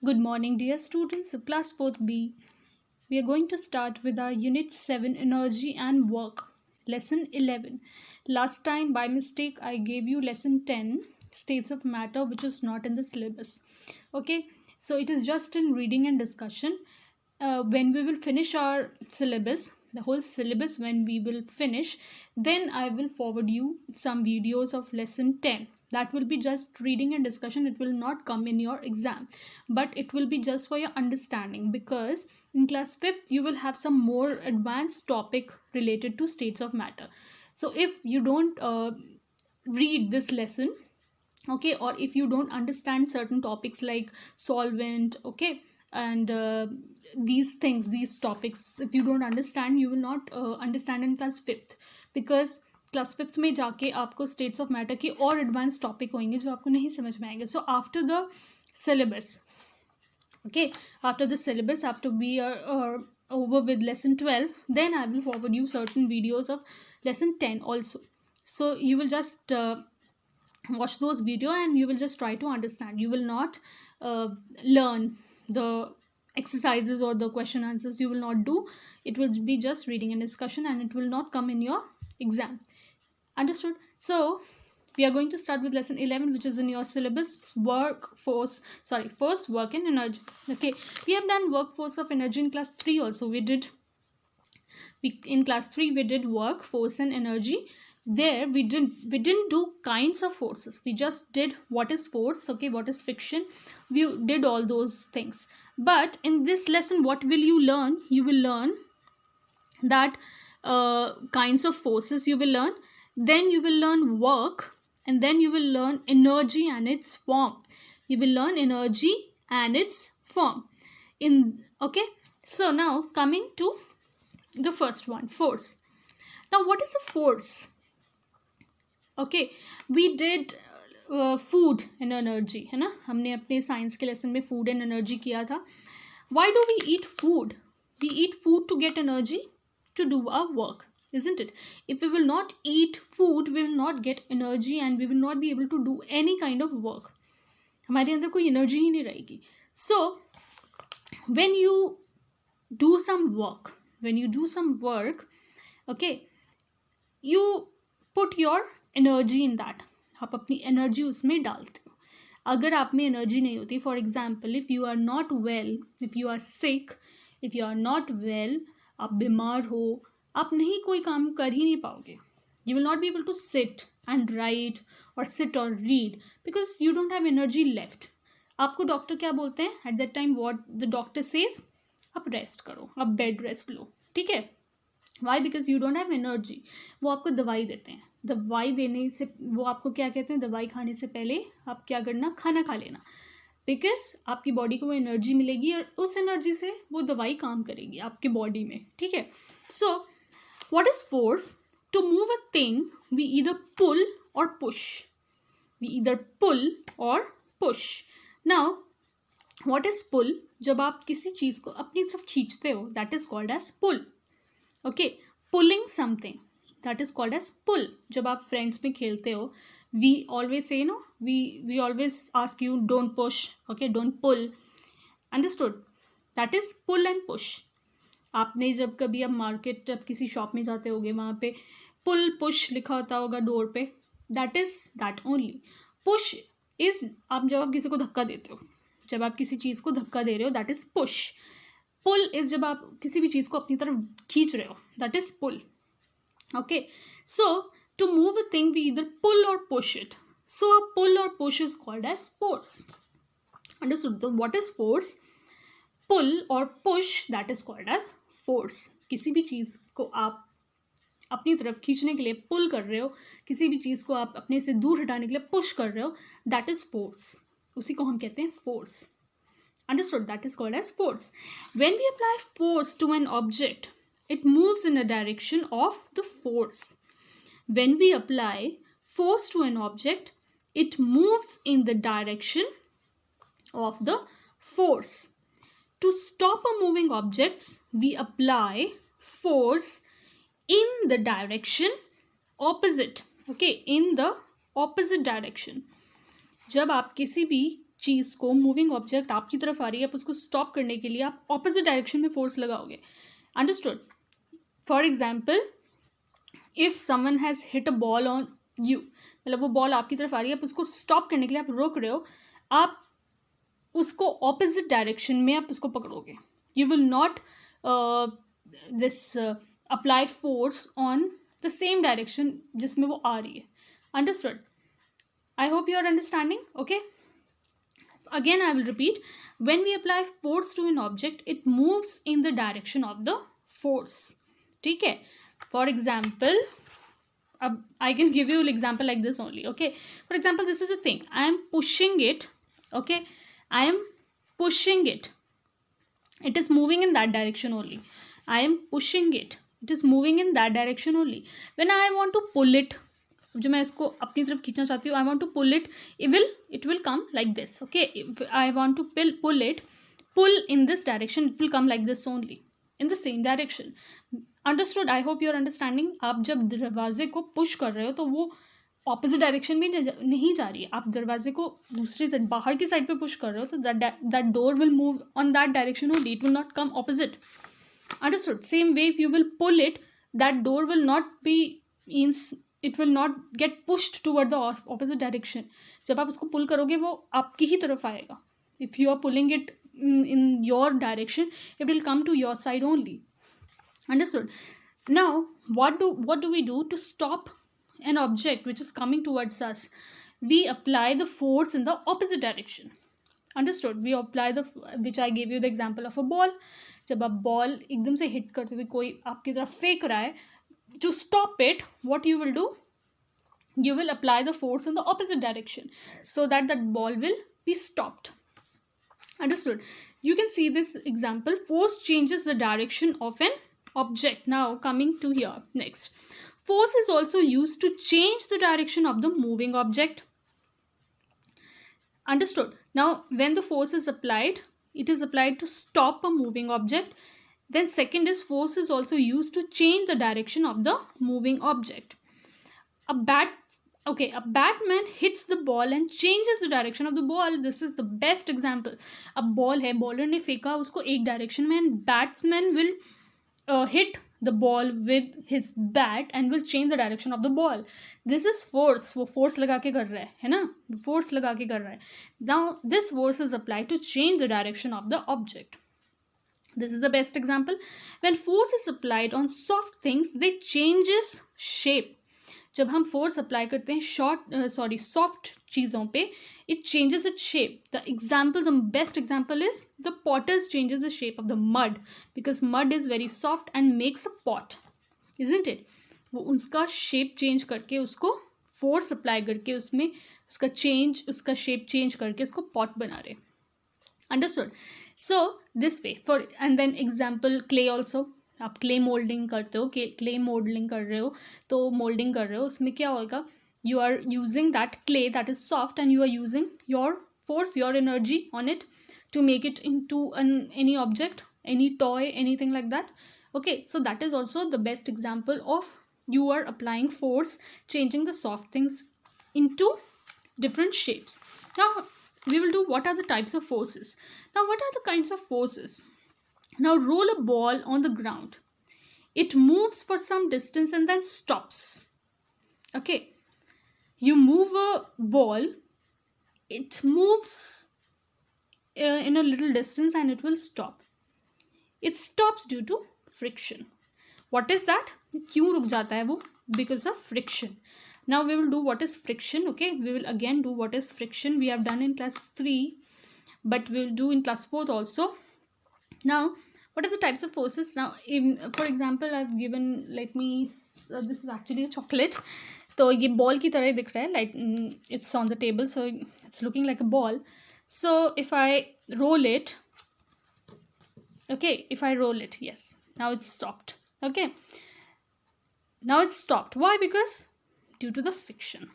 Good morning, dear students of Class 4th B. We are going to start with our Unit 7 Energy and Work, Lesson 11. Last time, by mistake, I gave you Lesson 10, States of Matter, which is not in the syllabus. Okay, so it is just in reading and discussion. When we will finish our syllabus, the whole syllabus, when we will finish, then I will forward you some videos of Lesson 10. That will be just reading and discussion. It will not come in your exam, but it will be just for your understanding, because in class 5th you will have some more advanced topic related to states of matter. So if you don't read this lesson, okay, or if you don't understand certain topics like solvent, okay, and these things, these topics, if you don't understand, you will not understand in class 5th, because class 5th में जाके आपको states of matter के और advance topic होंगे जो आपको नहीं समझ में आएंगे. So after the syllabus, okay, after the syllabus, after we are over with lesson 12, then I will forward you certain videos of lesson 10 also. So you will just watch those video and you will just try to understand. You will not learn the exercises or the question answers. You will not do. It will be just reading and discussion, and it will not come in your exam. Understood? So we are going to start with lesson 11, which is in your syllabus, force, work and energy. Okay, we have done workforce of energy in class 3 also. In class 3 we did work, force and energy. There we didn't do kinds of forces. We just did what is force, okay, what is friction. We did all those things. But in this lesson, what will you learn? You will learn that kinds of forces you will learn. Then you will learn work, and then you will learn energy and its form. You will learn energy and its form. Okay. So now coming to the first one, force. Now what is a force? Okay, we did food and energy, है ना. हमने अपने science के lesson में food and energy किया था. Why do we eat food? We eat food to get energy to do our work, isn't it? If we will not eat food, we will not get energy and we will not be able to do any kind of work. हमारे अंदर कोई energy ही नहीं रहेगी. So when you do some work, okay, you put your energy in that. आप अपनी energy उसमें डालते हो. अगर आप में energy नहीं होती, for example, if you are not well, if you are sick, if you are not well, आप बीमार हो, आप नहीं कोई काम कर ही नहीं पाओगे. You will not be able to sit and write or sit or read because you don't have energy left. आपको डॉक्टर क्या बोलते हैं? At that time what the doctor says, आप रेस्ट करो, आप बेड रेस्ट लो, ठीक है. Why? Because you don't have energy. वो आपको दवाई देते हैं. दवाई देने से वो आपको क्या कहते हैं? दवाई खाने से पहले आप क्या करना? खाना खा लेना. बिकॉज आपकी बॉडी को वो एनर्जी मिलेगी और उस एनर्जी से वो दवाई काम करेगी आपके बॉडी में, ठीक है. So what is force? To move a thing we either pull or push. Now what is pull? जब आप किसी चीज़ को अपनी तरफ खींचते हो, that is called as pull. Okay, pulling something, that is called as pull. जब आप फ्रेंड्स में खेलते हो, we always say, no, we always ask you, don't push, okay, don't pull. Understood? That is pull and push. आपने जब कभी आप market, जब किसी शॉप में जाते होगे, वहाँ पे पुल पुश लिखा होता होगा डोर पे. That is that only. Push is आप जब आप किसी को धक्का देते हो, जब आप किसी चीज़ को धक्का दे रहे हो, that is push. Pull is जब आप किसी भी चीज़ को अपनी तरफ खींच रहे हो, that is pull. Okay, so to move a thing, we either pull or push it. So a pull or push is called as force. Understood? So what is force? Pull or push, that is called as force. किसी भी चीज़ को आप अपनी तरफ खींचने के लिए पुल कर रहे हो, किसी भी चीज़ को आप अपने से दूर हटाने के लिए पुश कर रहे हो, that is force. उसी को हम कहते हैं force. Understood? That is called as force. When we apply force to an object, it moves in a direction of the force. When we apply force to an object, it moves in the direction of the force. To stop a moving object, we apply force in the direction opposite. Okay, in the opposite direction. जब आप किसी भी चीज़ को, moving object आपकी तरफ आ रही है, आप उसको स्टॉप करने के लिए आप ऑपोजिट डायरेक्शन में फोर्स लगाओगे. Understood? For example, if someone has hit a ball on you, मतलब वो बॉल आपकी तरफ आ रही है, आप उसको स्टॉप करने के लिए आप रोक रहे हो, आप उसको ऑपोजिट डायरेक्शन में आप उसको पकड़ोगे. You will not this apply force on the same direction जिसमें वो आ रही है. Understood? I hope you are understanding. Okay, again I will repeat, when we apply force to an object, it moves in the direction of the force. ठीक है? For example, I can give you an example like this only. Okay, for example, this is a thing, I am pushing it. Okay, I am pushing it, it is moving in that direction only. I am pushing it, it is moving in that direction only. When I want to pull it, जो मैं इसको अपनी तरफ खींचना चाहती हूँ, I want to pull it, it will come like this. Okay, I want to pull it, pull in this direction, it will come like this only, in the same direction. Understood? I hope you are understanding. आप जब दरवाजे को push कर रहे हो तो वो opposite direction में नहीं जा रही है, आप दरवाजे को दूसरी साइड, बाहर की साइड पे पुश कर रहे हो, तो that door will move on that direction only, it will not come opposite. Understood? Same way, if you will pull it, that door will not be, it will not get pushed toward the opposite direction. जब आप उसको पुल करोगे वो आपकी ही तरफ आएगा. If you are pulling it in your direction, it will come to your side only. Understood? Now, what do we do to stop an object which is coming towards us? We apply the force in the opposite direction. Understood? We apply which I gave you the example of a ball. जब आप ball एकदम से hit करते हुए कोई आपकी तरफ फेंक रहा है, to stop it, what you will do? You will apply the force in the opposite direction so that that ball will be stopped. Understood? You can see this example. Force changes the direction of an object. Now coming to here next. Force is also used to change the direction of the moving object. Understood? Now when the force is applied, it is applied to stop a moving object. Then second is, force is also used to change the direction of the moving object. A batman hits the ball and changes the direction of the ball. This is the best example. अब ball है, bowler ने फेंका उसको एक direction में, and batsman will hit the ball with his bat and will change the direction of the ball. This is force. वो force लगा के कर रहा है ना? Force लगा के कर रहा है. Now this force is applied to change the direction of the object. This is the best example. When force is applied on soft things, they changes shape. जब हम force apply करते हैं soft चीज़ों पे, it changes its shape. The best example is the potters changes the shape of the mud, because mud is very soft and makes a pot, isn't it? वो उसका shape change करके, उसको force apply करके उसमें उसका shape change करके उसको pot बना रहे. Understood? So this way, and then example, clay also. आप क्ले मोल्डिंग करते हो, क्ले मोल्डिंग कर रहे हो, तो मोल्डिंग कर रहे हो, उसमें क्या होगा? You are using that clay that is soft and you are using your force, your energy on it to make it into any object, any toy, anything like that. Okay, so that is also the best example of you are applying force, changing the soft things into different shapes. Now we will do what are the types of forces. Now what are the kinds of forces? Now roll a ball on the ground. It moves for some distance and then stops. Okay, you move a ball, it moves in a little distance and it will stop. It stops due to friction. What is that? क्यों रुक जाता है वो? Because of friction. Now we will do what is friction. Okay, we will again do what is friction. We have done in class 3, but we will do in class 4 also. Now what are the types of forces? Now for example, I've given, this is actually a chocolate. तो ये ball की तरह दिख रहा है, like it's on the table, so it's looking like a ball. So if I roll it, okay, if I roll it, yes, now it's stopped. Okay, now it's stopped. Why? Because due to the friction.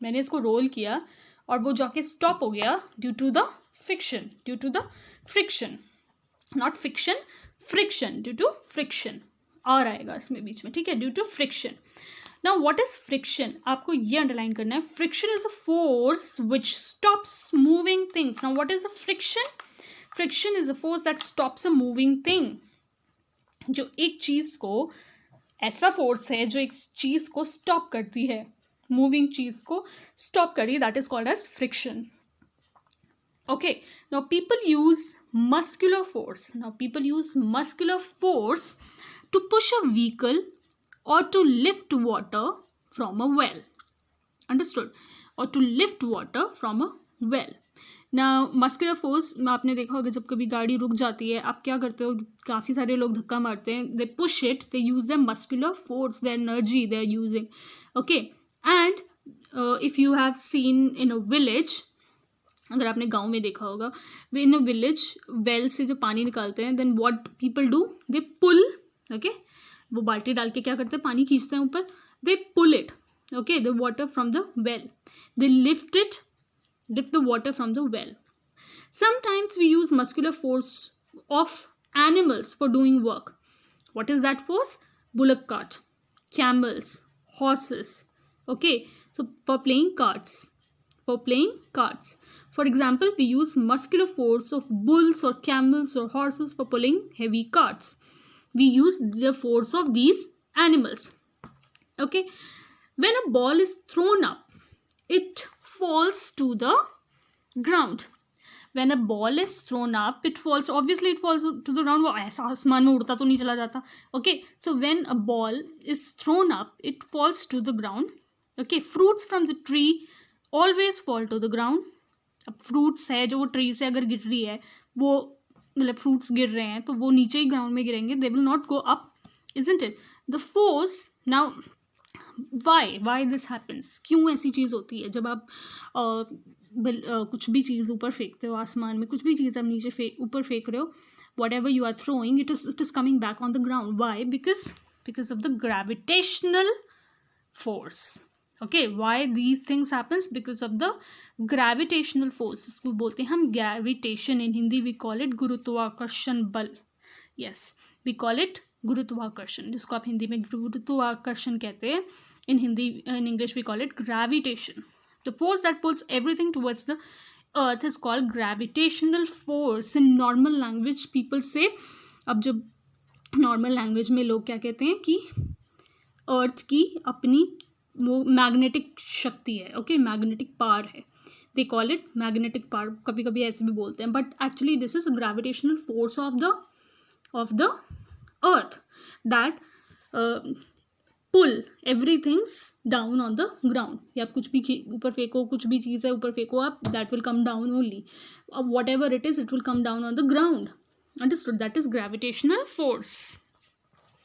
मैंने इसको role किया और वो जाके stop हो गया due to the friction, due to the friction, not fiction, friction, due to friction. और आएगा इसमें बीच में, ठीक है, due to friction. Now what is friction, आपको ये अंडरलाइन करना है. Friction is a force which stops moving things. Now what is a friction? Friction is a force that stops a moving thing. जो एक चीज को, ऐसा फोर्स है जो एक चीज को स्टॉप करती है, मूविंग चीज को स्टॉप करी, that is called as friction. Okay, now people use muscular force. Now people use muscular force to push a vehicle or to lift water from a well. Understood? Or to lift water from a well. Now muscular force में आपने देखा होगा जब कभी गाड़ी रुक जाती है आप क्या करते हो, काफ़ी सारे लोग धक्का मारते हैं. They push it, they use their muscular force, their energy they are using. Okay, and if you have seen in a village, अगर आपने गांव में देखा होगा, वे इन अ विलेज वेल से जो पानी निकालते हैं, then what people do, they pull. Okay, वो बाल्टी डाल के क्या करते हैं, पानी खींचते हैं ऊपर, they pull it. Okay, the water from the well, they lift the water from the well. Sometimes we use muscular force of animals for doing work. What is that force? Bullock cart, camels, horses. Okay, so for playing cards. For example, we use muscular force of bulls or camels or horses for pulling heavy carts. We use the force of these animals. Okay, when a ball is thrown up, it falls to the ground. When a ball is thrown up, it falls, obviously it falls to the ground. वो ऐसा आसमान में उड़ता तो नहीं चला जाता. Okay, so when a ball is thrown up, it falls to the ground. Okay, fruits from the tree always fall to the ground. अब फ्रूट्स है जो वो ट्री से अगर गिर रही है, वो मतलब फ्रूट्स गिर रहे हैं तो वो नीचे ही ग्राउंड में गिरेंगे, they will not go up, isn't it? The force. Now why this happens, क्यों ऐसी चीज़ होती है? जब आप कुछ भी चीज़ ऊपर फेंकते हो आसमान में, कुछ भी चीज़ आप नीचे ऊपर फेंक रहे हो, whatever you are throwing, it is coming back on the ground. Why? Because of the gravitational force. Okay, why these things happens? Because of the gravitational force. इसको बोलते हैं हम gravitation. In Hindi we call it गुरुत्वाकर्षण बल. Yes, we call it गुरुत्वाकर्षण, जिसको आप हिंदी में गुरुत्वाकर्षण कहते हैं. In English we call it gravitation. The force that pulls everything towards the earth is called gravitational force. In normal language people say, अब जब normal language में लोग क्या कहते हैं कि अर्थ की अपनी वो मैग्नेटिक शक्ति है. ओके, मैग्नेटिक पावर है, they call it magnetic power. कभी कभी ऐसे भी बोलते हैं, but actually this is gravitational force of the earth that pull everythings down on the ground. या आप कुछ भी ऊपर फेंको, कुछ भी चीज़ है ऊपर फेंको आप, that will come down only. What ever it is, it will come down on the ground. Understood? That is gravitational force.